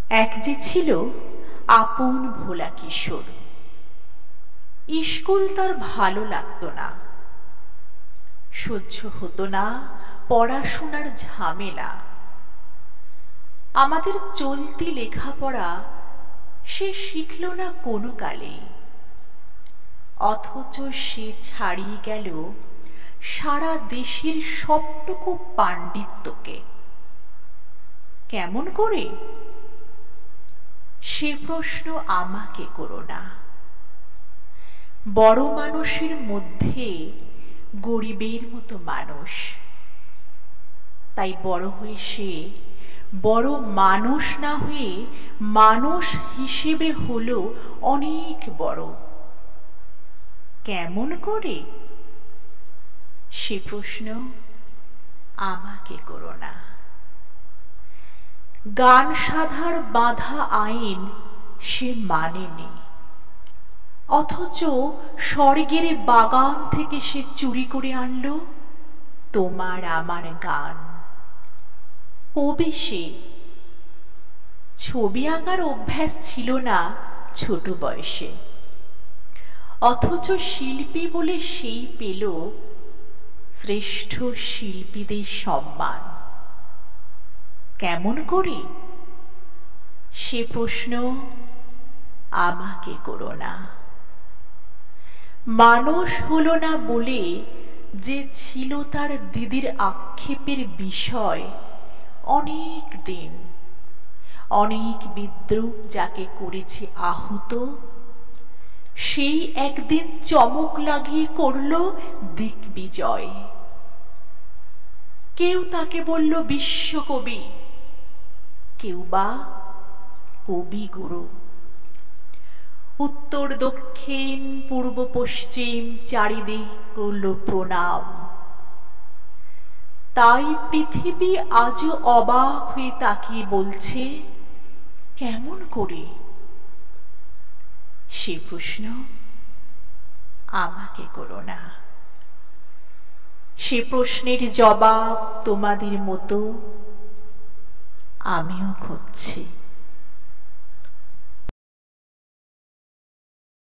এক যে ছিল আপন ভোলা কিশোর। স্কুল তার ভালো লাগতো না, সহ্য হতো না পড়াশোনার ঝামেলা। আমাদের চলতি লেখাপড়া সে শিখল না কোনো কালেই, অথচ সে ছাড়িয়ে গেল সারা দেশের সবটুকু পাণ্ডিত্যকে। কেমন করে? সে প্রশ্ন আমাকে করো না। বড় মানুষের মধ্যে গরিবের মতো মানুষ, তাই বড় হয়ে সে বড় মানুষ না হয়ে মানুষ হিসেবে হলো অনেক বড়। কেমন করে? সে প্রশ্ন আমাকে করো না। গান সাধার বাঁধা আইন সে মানেনি, অথচ স্বর্গের বাগান থেকে সে চুরি করে আনলো তোমার আমার গান। কবি সে, ছবি আঁকার অভ্যাস ছিল না ছোট বয়সে, অথচ শিল্পী বলে সেই পেল শ্রেষ্ঠ শিল্পীদের সম্মান। কেমন করে? সে প্রশ্ন আমাকে করো না। মানুষ হলো না বলে যে ছিল তার দিদির আক্ষেপের বিষয় অনেক দিন, অনেক বিদ্রূপ যাকে করেছে আহত, সেই একদিন চমক লাগিয়ে করল দিগ্বিজয়। কেউ তাকে বলল বিশ্বকবি, কেউ বা কবিগুরু। উত্তর দক্ষিণ পূর্ব পশ্চিম চারিদিক করল প্রণাম। তাই পৃথিবী আজও অবাক হয়ে তাকিয়ে বলছে কেমন করে? সে প্রশ্ন আমাকে করো না। সে প্রশ্নের জবাব তোমাদের মতো আমিও খুঁজছি।